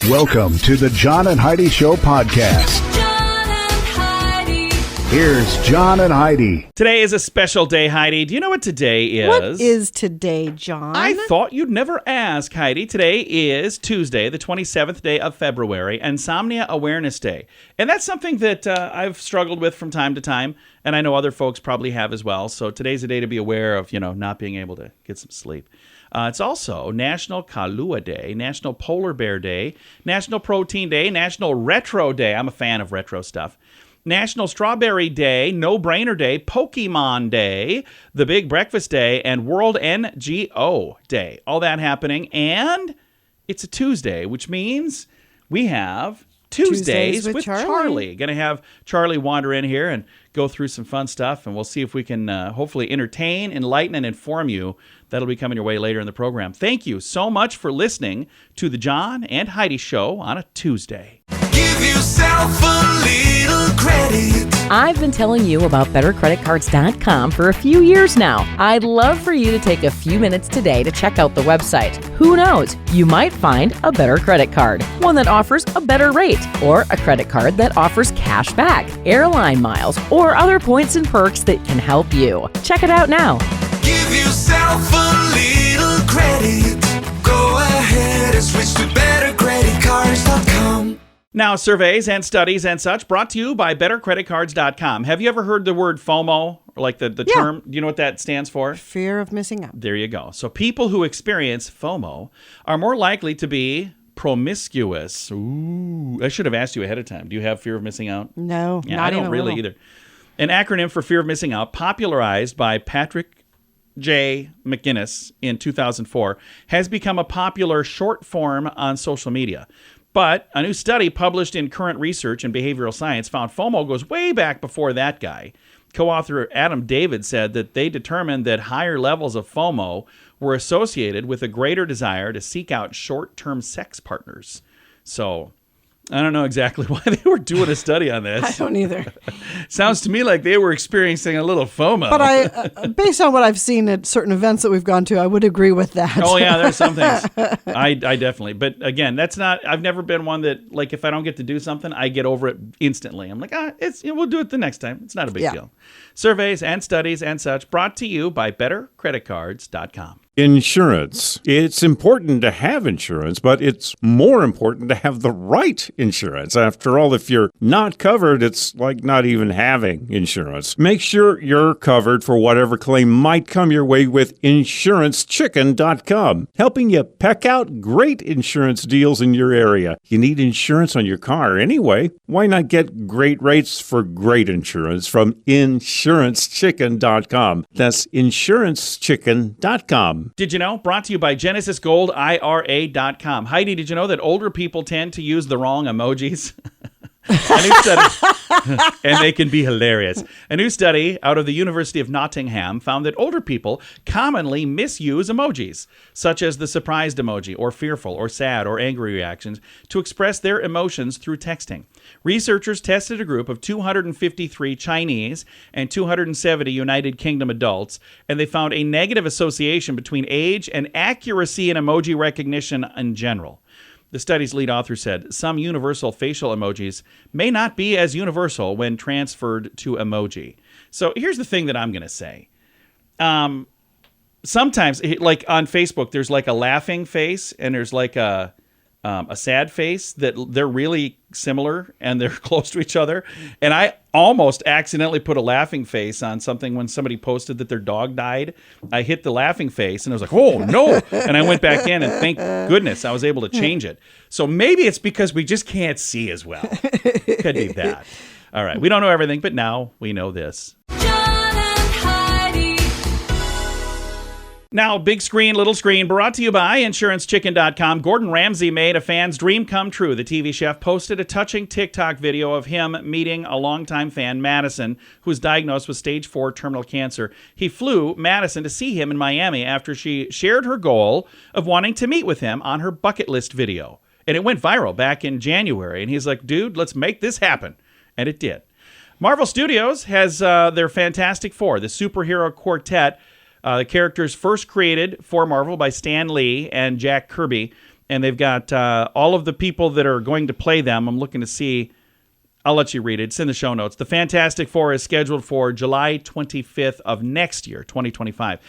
Welcome to the John and Heidi Show podcast. John and Heidi. Here's John and Heidi. Today is a special day, Heidi. Do you know what today is? What is today, John? I thought you'd never ask, Heidi. Today is Tuesday, the 27th day of February, Insomnia Awareness Day. And that's something that I've struggled with from time to time, and I know other folks probably have as well. So today's a day to be aware of, not being able to get some sleep. It's also National Kahlua Day, National Polar Bear Day, National Protein Day, National Retro Day. I'm a fan of retro stuff. National Strawberry Day, No Brainer Day, Pokemon Day, The Big Breakfast Day, and World NGO Day. All that happening. And it's a Tuesday, which means we have Tuesdays with Charlie. Going to have Charlie wander in here and go through some fun stuff, and we'll see if we can hopefully entertain, enlighten, and inform you. That'll be coming your way later in the program. Thank you so much for listening to the John and Heidi Show on a Tuesday. Give yourself a little credit. I've been telling you about BetterCreditCards.com for a few years now. I'd love for you to take a few minutes today to check out the website. Who knows? You might find a better credit card, one that offers a better rate, or a credit card that offers cash back, airline miles, or other points and perks that can help you. Check it out now. Give yourself a little credit. Go ahead and switch to BetterCreditCards.com. Now, surveys and studies and such brought to you by BetterCreditCards.com. Have you ever heard the word FOMO, or like the term? Do you know what that stands for? Fear of missing out. There you go. So people who experience FOMO are more likely to be promiscuous. Ooh, I should have asked you ahead of time. Do you have fear of missing out? No, Yeah, not I don't even really either. An acronym for fear of missing out, popularized by Patrick J. McGinnis in 2004, has become a popular short form on social media. But a new study published in Current Research in Behavioral Science found FOMO goes way back before that guy. Co-author Adam David said that they determined that higher levels of FOMO were associated with a greater desire to seek out short-term sex partners. So I don't know exactly why they were doing a study on this. I don't either. Sounds to me like they were experiencing a little FOMO. But I, based on what I've seen at certain events that we've gone to, I would agree with that. Oh yeah, there's some things. I definitely. But again, that's not. I've never been one that, like, if I don't get to do something, I get over it instantly. I'm like, we'll do it the next time. It's not a big deal. Surveys and studies and such brought to you by BetterCreditCards.com. Insurance. It's important to have insurance, but it's more important to have the right insurance. After all, if you're not covered, it's like not even having insurance. Make sure you're covered for whatever claim might come your way with InsuranceChicken.com, helping you peck out great insurance deals in your area. You need insurance on your car anyway. Why not get great rates for great insurance from InsuranceChicken.com? That's InsuranceChicken.com. Did you know? Brought to you by GenesisGoldIRA.com. Heidi, did you know that older people tend to use the wrong emojis? A new study, and they can be hilarious. A new study out of the University of Nottingham found that older people commonly misuse emojis, such as the surprised emoji, or fearful, or sad, or angry reactions, to express their emotions through texting. Researchers tested a group of 253 Chinese and 270 United Kingdom adults, and they found a negative association between age and accuracy in emoji recognition in general. The study's lead author said, some universal facial emojis may not be as universal when transferred to emoji. So here's the thing that I'm going to say. Sometimes, like on Facebook, there's like a laughing face and there's like a sad face that they're really similar and they're close to each other. And I almost accidentally put a laughing face on something when somebody posted that their dog died. I hit the laughing face and I was like, oh no. And I went back in and thank goodness I was able to change it. So maybe it's because we just can't see as well. Could be that. All right. We don't know everything, but now we know this. John and Heidi. Now, big screen, little screen, brought to you by InsuranceChicken.com. Gordon Ramsay made a fan's dream come true. The TV chef posted a touching TikTok video of him meeting a longtime fan, Madison, who was diagnosed with stage 4 terminal cancer. He flew Madison to see him in Miami after she shared her goal of wanting to meet with him on her bucket list video. And it went viral back in January. And he's like, dude, let's make this happen. And it did. Marvel Studios has their Fantastic Four, the superhero quartet. The characters first created for Marvel by Stan Lee and Jack Kirby. And they've got all of the people that are going to play them. I'm looking to see. I'll let you read it. It's in the show notes. The Fantastic Four is scheduled for July 25th of next year, 2025.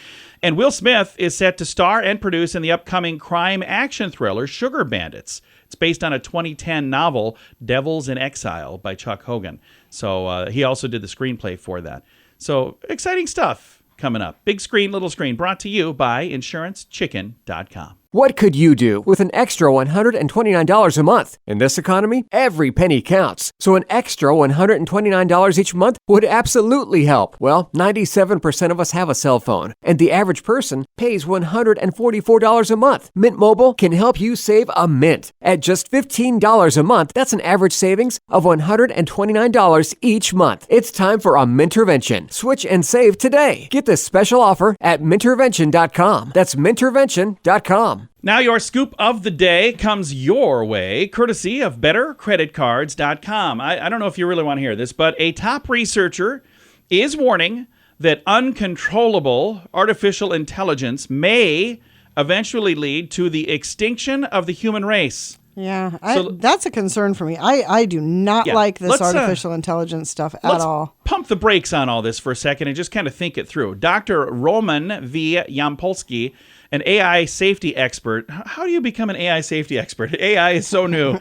And Will Smith is set to star and produce in the upcoming crime action thriller Sugar Bandits. It's based on a 2010 novel, Devils in Exile, by Chuck Hogan. So he also did the screenplay for that. So exciting stuff coming up. Big screen, little screen, brought to you by InsuranceChicken.com. What could you do with an extra $129 a month? In this economy, every penny counts. So an extra $129 each month would absolutely help. Well, 97% of us have a cell phone, and the average person pays $144 a month. Mint Mobile can help you save a mint. At just $15 a month, that's an average savings of $129 each month. It's time for a Mintervention. Switch and save today. Get this special offer at Mintervention.com. That's Mintervention.com. Now your scoop of the day comes your way, courtesy of BetterCreditCards.com. I don't know if you really want to hear this, but a top researcher is warning that uncontrollable artificial intelligence may eventually lead to the extinction of the human race. Yeah, that's a concern for me. I do not like this artificial intelligence stuff at all. Pump the brakes on all this for a second and just kind of think it through. Dr. Roman V. Yampolsky, an AI safety expert. How do you become an AI safety expert? AI is so new.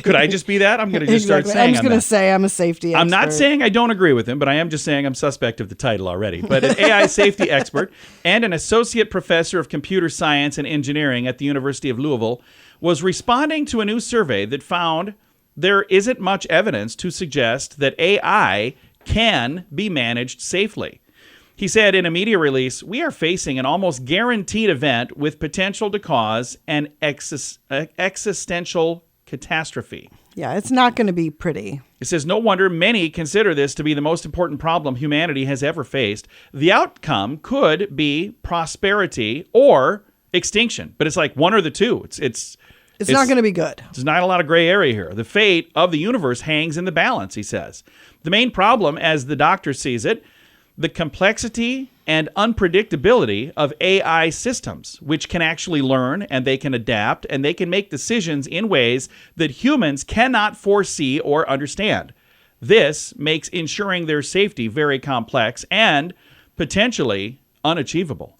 Could I just be that? I'm going to just start saying I'm just going to say I'm a safety expert. I'm not saying I don't agree with him, but I am just saying I'm suspect of the title already. But an AI safety expert and an associate professor of computer science and engineering at the University of Louisville was responding to a new survey that found there isn't much evidence to suggest that AI can be managed safely. He said in a media release, "We are facing an almost guaranteed event with potential to cause an existential catastrophe." Yeah, it's not going to be pretty. It says, "No wonder many consider this to be the most important problem humanity has ever faced. The outcome could be prosperity or extinction." But it's like one or the two. It's not going to be good. There's not a lot of gray area here. The fate of the universe hangs in the balance, he says. The main problem, as the doctor sees it, the complexity and unpredictability of AI systems, which can actually learn and they can adapt and they can make decisions in ways that humans cannot foresee or understand. This makes ensuring their safety very complex and potentially unachievable.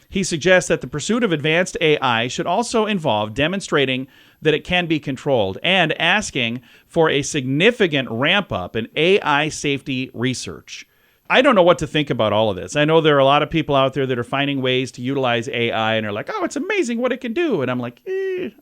He suggests that the pursuit of advanced AI should also involve demonstrating that it can be controlled and asking for a significant ramp up in AI safety research. I don't know what to think about all of this. I know there are a lot of people out there that are finding ways to utilize AI and are like, oh, it's amazing what it can do. And I'm like,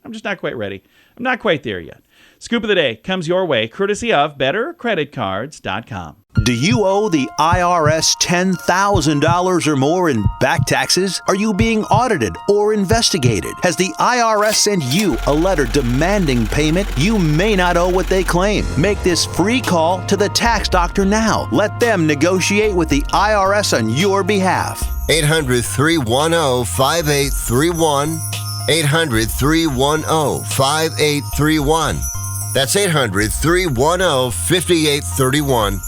I'm just not quite ready. I'm not quite there yet. Scoop of the day comes your way, courtesy of BetterCreditCards.com. Do you owe the IRS $10,000 or more in back taxes? Are you being audited or investigated? Has the IRS sent you a letter demanding payment? You may not owe what they claim. Make this free call to the tax doctor now. Let them negotiate with the IRS on your behalf. 800-310-5831. 800-310-5831. That's 800-310-5831.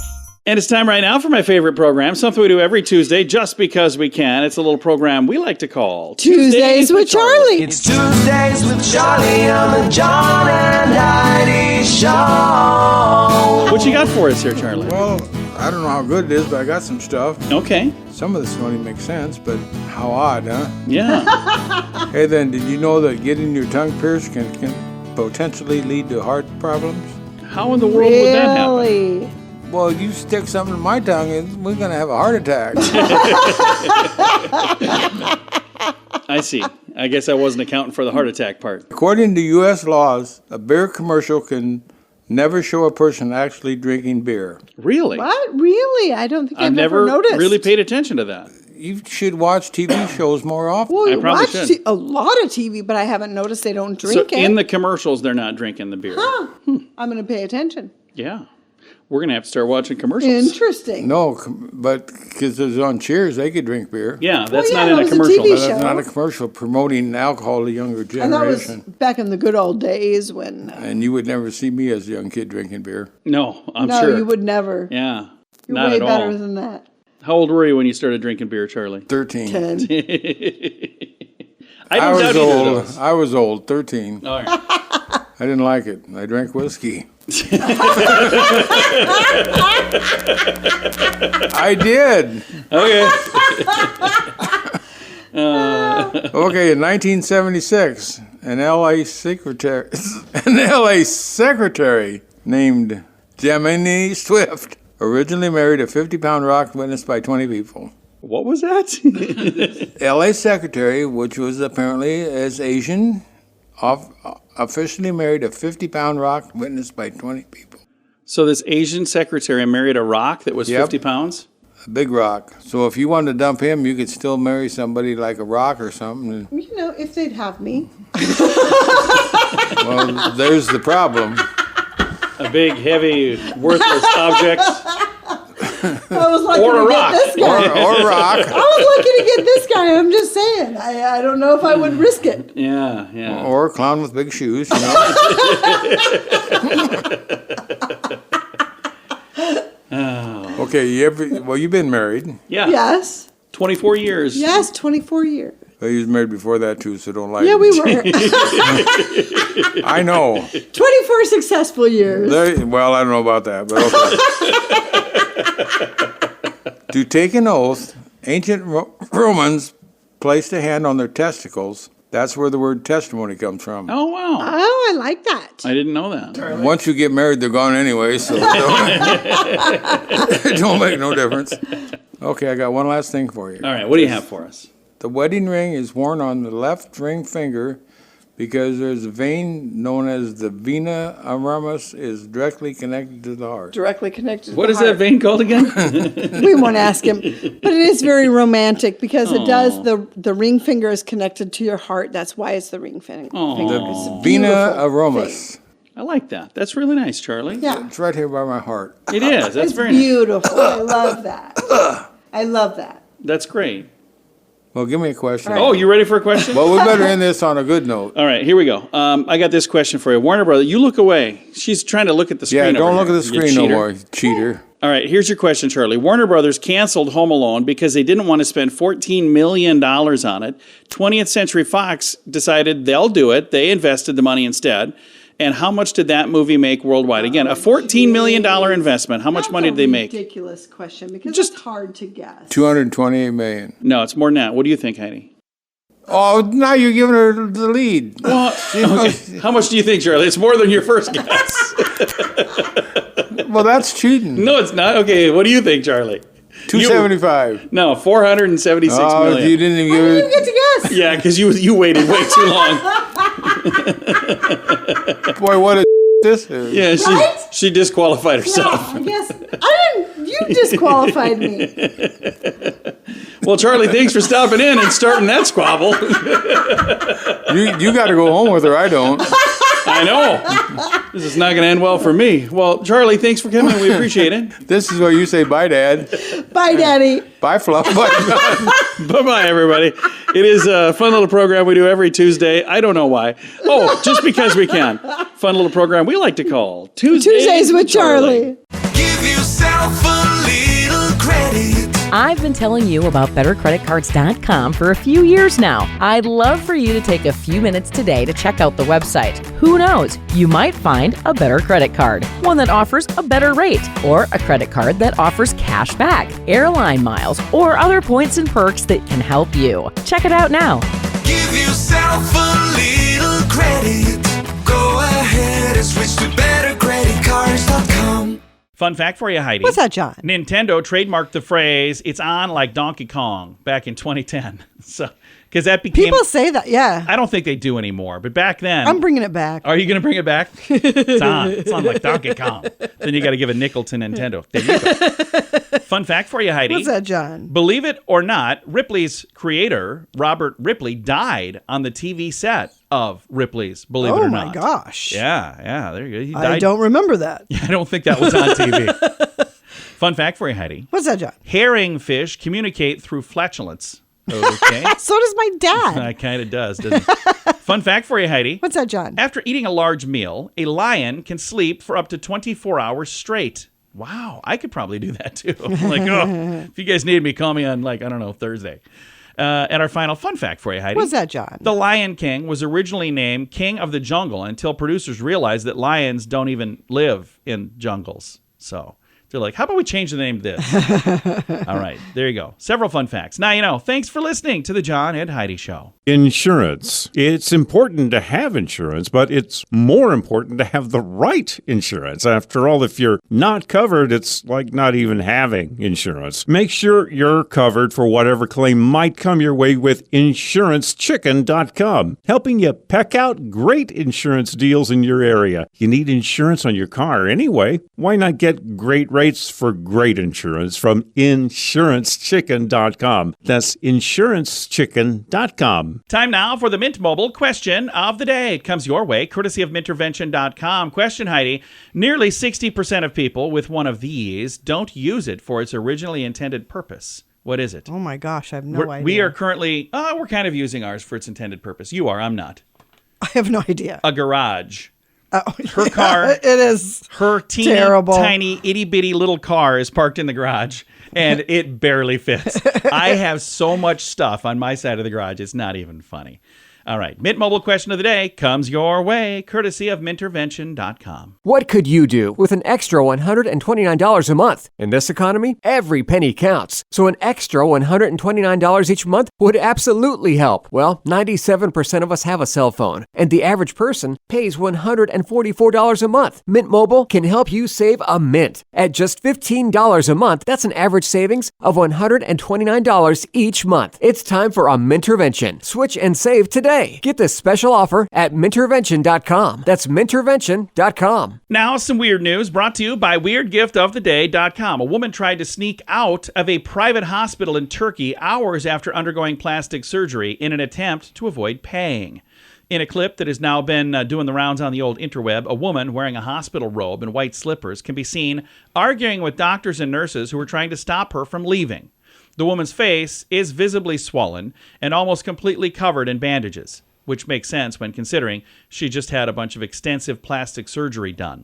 And it's time right now for my favorite program, something we do every Tuesday just because we can. It's a little program we like to call Tuesdays with Charlie. It's Tuesdays with Charlie on the John and Heidi Show. What you got for us here, Charlie? Well, I don't know how good it is, but I got some stuff. Okay. Some of this don't even make sense, but how odd, huh? Yeah. Hey, then, did you know that getting your tongue pierced can potentially lead to heart problems? How in the world would that happen? Really? Well, you stick something in my tongue and we're going to have a heart attack. I see. I guess I wasn't accounting for the heart attack part. According to U.S. laws, a beer commercial can never show a person actually drinking beer. Really? What? Really? I don't think I've never noticed. really paid attention to that. You should watch TV shows more often. Well, I you probably watch should. a lot of TV, but I haven't noticed they don't drink So it. in the commercials, they're not drinking the beer. I'm going to pay attention. Yeah. We're going to have to start watching commercials. Interesting. No, but because it's on Cheers, they could drink beer. Yeah, that's yeah, not in it a was a commercial. TV But show. that's not a commercial promoting alcohol to younger And that was generation. back in the good old days when... And you would never see me as a young kid drinking beer. No, I'm no, sure. you would never. Yeah, You're not way at better all. than that. How old were you when you started drinking beer, Charlie? 13. 10. I don't doubt either of those. I was old, 13. All right. I didn't like it. I drank whiskey. I did. Okay. Okay, in 1976, an LA secretary named Jemini Swift originally married a 50-pound rock witnessed by 20 people. What was that? LA secretary, which was apparently as Asian, officially married a 50-pound rock witnessed by 20 people. So this Asian secretary married a rock that was 50 pounds? A big rock. So if you wanted to dump him, you could still marry somebody like a rock or something. You know, if they'd have me. Well, there's the problem. A big, heavy, worthless object. I was lucky Or a to rock. get this guy. Or a rock. I was lucky to get this guy. I'm just saying. I don't know if I would risk it. Yeah. Or a clown with big shoes, you know. Okay, you've been married. Yeah. Yes. 24 years. Yes, 24 years. Well, you was married before that too, so don't lie. Yeah, to we me. were. I know. 24 successful years. Well, I don't know about that, but okay. To take an oath, ancient Romans placed a hand on their testicles. That's where the word testimony comes from. Oh, wow. Oh, I like that. I didn't know that. Once you get married, they're gone anyway, so it don't make no difference. Okay, I got one last thing for you. All right, what do you have for us? The wedding ring is worn on the left ring finger because there's a vein known as the vena auramus is directly connected to the heart. Directly connected to What the is that heart. vein called again? We won't ask him. But it is very romantic because it does, the ring finger is connected to your heart. That's why it's the ring finger. It's a Vena beautiful auramus. thing. I like that. That's really nice, Charlie. Yeah. It's right here by my heart. It is. That's It's very nice. beautiful. I love that. I love that. That's great. Well, give me a question. Oh, you ready for a question? Well, we better end this on a good note. All right, here we go. I got this question for you. Warner Brother, you look away. She's trying to look at the screen. Yeah, don't over look at here, the you screen no cheater. more, cheater. All right, here's your question, Charlie. Warner Brothers canceled Home Alone because they didn't want to spend $14 million on it. 20th Century Fox decided they'll do it. They invested the money instead. And how much did that movie make worldwide? Again, a $14 million investment. How much money did they make? Ridiculous question because Just- it's hard to guess. 228 million. No, it's more than that. What do you think, Heidi? Oh, now you're giving her the lead. Well, okay. How much do you think, Charlie? It's more than your first guess. Well, that's cheating. No, it's not. Okay, what do you think, Charlie? 275. No, 476 Oh, million. you didn't even I give didn't even it. get to guess. Yeah, because you waited way too long. Boy, what a this is. Yeah, Right? she disqualified No, herself. I guess I didn't. You disqualified me. Well, Charlie, thanks for stopping in and starting that squabble. You got to go home with her. I don't. I know. This is not going to end well for me. Well, Charlie, thanks for coming. We appreciate it. This is what you say, bye, Dad. Bye, Daddy. Bye, Fluff. Bye. Bye-bye, everybody. It is a fun little program we do every Tuesday. I don't know why. Oh, just because we can. Fun little program we like to call Tuesdays with Charlie. Give yourself a little credit. I've been telling you about bettercreditcards.com for a few years now. I'd love for you to take a few minutes today to check out the website. Who knows? You might find a better credit card, one that offers a better rate, or a credit card that offers cash back, airline miles, or other points and perks that can help you. Check it out now. Give yourself a little credit. Go ahead and switch to bettercreditcards.com. Fun fact for you, Heidi. What's that, John? Nintendo trademarked the phrase, it's on like Donkey Kong, back in 2010. So, because that became... People say that, yeah. I don't think they do anymore, but back then... I'm bringing it back. Are you going to bring it back? It's on. It's on like Donkey Kong. Then you got to give a nickel to Nintendo. There you go. Fun fact for you, Heidi. What's that, John? Believe it or not, Ripley's creator, Robert Ripley, died on the TV set of Ripley's, believe it or not. Oh, my gosh. Yeah, there you go. He I died. don't remember that. I don't think that was on TV. Fun fact for you, Heidi. What's that, John? Herring fish communicate through flatulence. Okay. So does my dad. It kind of does, doesn't it? Fun fact for you, Heidi. What's that, John? After eating a large meal, a lion can sleep for up to 24 hours straight. Wow, I could probably do that too. Like, oh, if you guys need me, call me on, like, I don't know, Thursday. And our final fun fact for you, Heidi. What's that, John? The Lion King was originally named King of the Jungle until producers realized that lions don't even live in jungles. So they're like, how about we change the name to this? All right, there you go. Several fun facts. Now you know. Thanks for listening to the John and Heidi Show. Insurance. It's important to have insurance, but it's more important to have the right insurance. After all, if you're not covered, it's like not even having insurance. Make sure you're covered for whatever claim might come your way with InsuranceChicken.com, helping you peck out great insurance deals in your area. You need insurance on your car anyway. Why not get great rates for great insurance from InsuranceChicken.com? That's InsuranceChicken.com. Time now for the Mint Mobile question of the day. It comes your way, courtesy of Mintervention.com. Question, Heidi. Nearly 60% of people with one of these don't use it for its originally intended purpose. What is it? Oh my gosh, I have no idea. We are currently, we're kind of using ours for its intended purpose. You are, I'm not. I have no idea. A garage. Oh, Her car, it is her teeny, terrible. tiny, itty-bitty little car is parked in the garage, and it barely fits. I have so much stuff on my side of the garage, it's not even funny. All right, Mint Mobile question of the day comes your way, courtesy of Mintervention.com. What could you do with an extra $129 a month? In this economy, every penny counts. So an extra $129 each month would absolutely help. Well, 97% of us have a cell phone, and the average person pays $144 a month. Mint Mobile can help you save a mint. At just $15 a month, that's an average savings of $129 each month. It's time for a Mintervention. Switch and save today. Get this special offer at Mintervention.com. That's Mintervention.com. Now, some weird news brought to you by WeirdGiftOfTheDay.com. A woman tried to sneak out of a private hospital in Turkey hours after undergoing plastic surgery in an attempt to avoid paying. In a clip that has now been doing the rounds on the old interweb, a woman wearing a hospital robe and white slippers can be seen arguing with doctors and nurses who are trying to stop her from leaving. The woman's face is visibly swollen and almost completely covered in bandages, which makes sense when considering she just had a bunch of extensive plastic surgery done.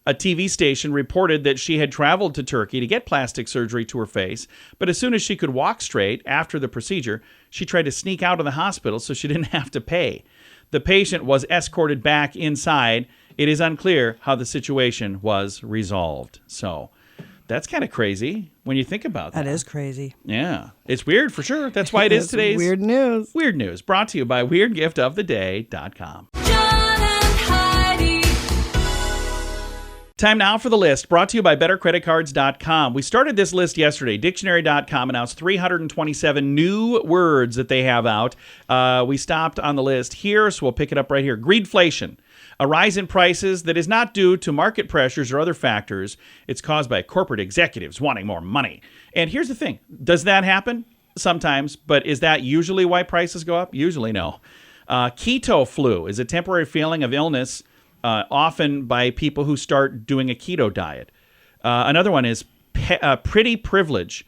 A TV station reported that she had traveled to Turkey to get plastic surgery to her face, but as soon as she could walk straight after the procedure, she tried to sneak out of the hospital so she didn't have to pay. The patient was escorted back inside. It is unclear how the situation was resolved. So that's kind of crazy when you think about that. That is crazy. Yeah. It's weird for sure. That's why it is today's Weird News. Weird News, brought to you by WeirdGiftOfTheDay.com. John and Heidi. Time now for the list, brought to you by BetterCreditCards.com. We started this list yesterday. Dictionary.com announced 327 new words that they have out. We stopped on the list here, so we'll pick it up right here. Greedflation. A rise in prices that is not due to market pressures or other factors. It's caused by corporate executives wanting more money. And here's the thing. Does that happen? Sometimes. But is that usually why prices go up? Usually no. Keto flu is a temporary feeling of illness, often by people who start doing a keto diet. Another one is pretty privilege,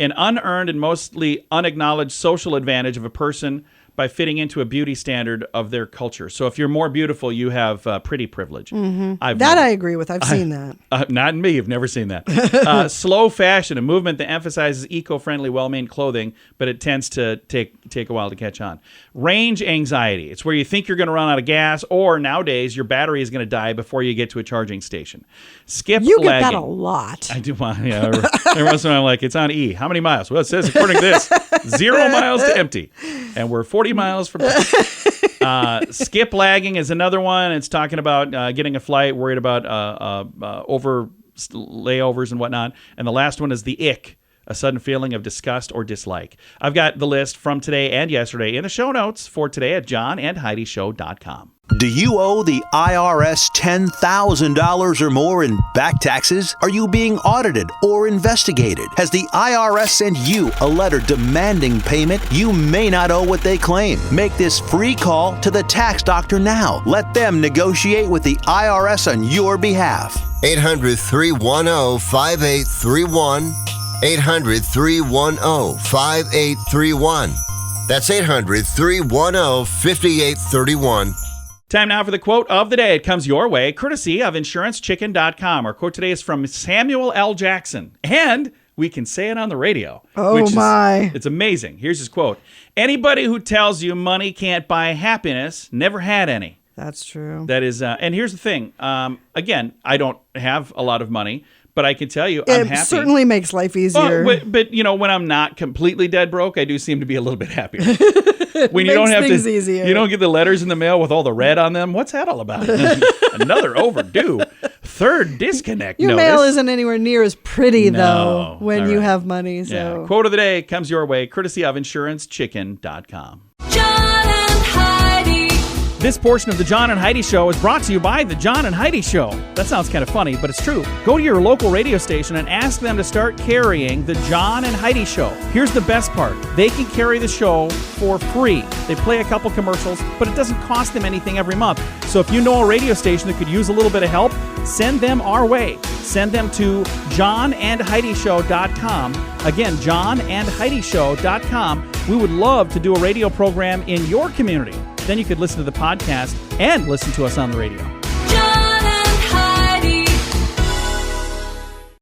an unearned and mostly unacknowledged social advantage of a person by fitting into a beauty standard of their culture. So if you're more beautiful, you have pretty privilege. Mm-hmm. I agree with. I've seen that. Not me. You've never seen that. Slow fashion, a movement that emphasizes eco-friendly, well-made clothing, but it tends to take a while to catch on. Range anxiety. It's where you think you're going to run out of gas, or nowadays your battery is going to die before you get to a charging station. Skip You get lagging. that a lot. I do. Yeah, every once in a while I'm like, it's on E. How many miles? Well, it says, according to this, 0 miles to empty. And we're 40 miles from skip lagging is another one. It's talking about getting a flight, worried about over layovers and whatnot. And the last one is the ick, a sudden feeling of disgust or dislike. I've got the list from today and yesterday in the show notes for today at johnandheidishow.com. Do you owe the IRS $10,000 or more in back taxes? Are you being audited or investigated? Has the IRS sent you a letter demanding payment? You may not owe what they claim. Make this free call to the tax doctor now. Let them negotiate with the IRS on your behalf. 800-310-5831. 800-310-5831. That's 800-310-5831. Time now for the quote of the day. It comes your way, courtesy of InsuranceChicken.com. Our quote today is from Samuel L. Jackson. And we can say it on the radio. Oh, my. It's amazing. Here's his quote. Anybody who tells you money can't buy happiness never had any. That's true. That is, and here's the thing. Again, I don't have a lot of money, but I can tell you I'm happy. It certainly makes life easier. But when I'm not completely dead broke, I do seem to be a little bit happier. When you don't have things to, easier. you don't get the letters in the mail with all the red on them. What's that all about? Another overdue. Third disconnect Your notice. mail isn't anywhere near as pretty, No. though, when All you right. have money. So. Yeah. Quote of the day comes your way, courtesy of InsuranceChicken.com. John and Heidi. This portion of the John and Heidi Show is brought to you by the John and Heidi Show. That sounds kind of funny, but it's true. Go to your local radio station and ask them to start carrying the John and Heidi Show. Here's the best part. They can carry the show for free. They play a couple commercials, but it doesn't cost them anything every month. So if you know a radio station that could use a little bit of help, send them our way. Send them to johnandheidishow.com. Again, johnandheidishow.com. We would love to do a radio program in your community. Then you could listen to the podcast and listen to us on the radio. John and Heidi.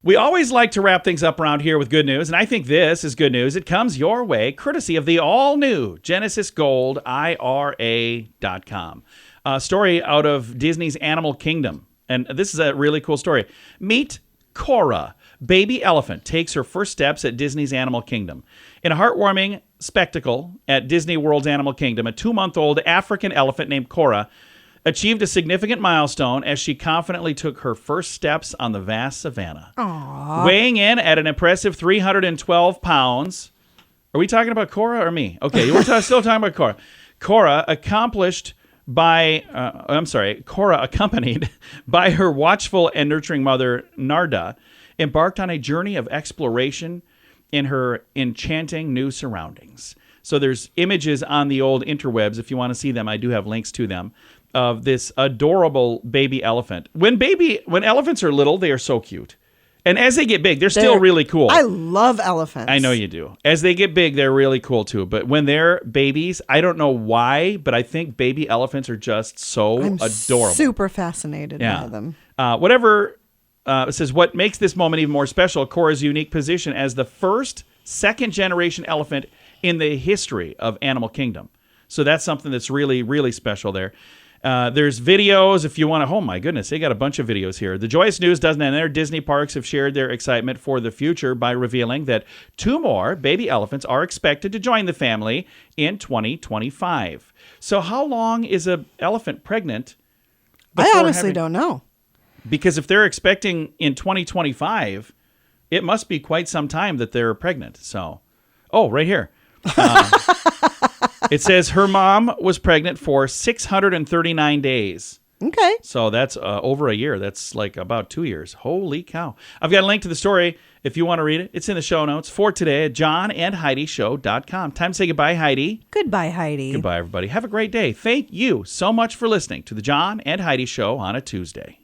We always like to wrap things up around here with good news, and I think this is good news. It comes your way courtesy of the all-new Genesis Gold IRA.com. A story out of Disney's Animal Kingdom. And this is a really cool story. Meet Cora, baby elephant, takes her first steps at Disney's Animal Kingdom. In a heartwarming spectacle at Disney World's Animal Kingdom, a 2-month-old African elephant named Cora achieved a significant milestone as she confidently took her first steps on the vast savannah. Aww. Weighing in at an impressive 312 pounds. Are we talking about Cora or me? Okay, we're still talking about Cora. Cora, accompanied by her watchful and nurturing mother, Narda, embarked on a journey of exploration in her enchanting new surroundings. So there's images on the old interwebs. If you want to see them, I do have links to them, of this adorable baby elephant. When elephants are little, they are so cute. And as they get big, they're still really cool. I love elephants. I know you do. As they get big, they're really cool too. But when they're babies, I don't know why, but I think baby elephants are just so adorable. Super fascinated by them. It says, what makes this moment even more special, Cora's unique position as the first second-generation elephant in the history of Animal Kingdom. So that's something that's really, really special there. There's videos if you want to. Oh, my goodness. They got a bunch of videos here. The joyous news doesn't end there. Disney parks have shared their excitement for the future by revealing that 2 more baby elephants are expected to join the family in 2025. So how long is an elephant pregnant? I honestly don't know. Because if they're expecting in 2025, it must be quite some time that they're pregnant. So, right here. It says her mom was pregnant for 639 days. Okay. So that's over a year. That's like about 2 years. Holy cow. I've got a link to the story if you want to read it. It's in the show notes for today at johnandheidishow.com. Time to say goodbye, Heidi. Goodbye, Heidi. Goodbye, everybody. Have a great day. Thank you so much for listening to the John and Heidi Show on a Tuesday.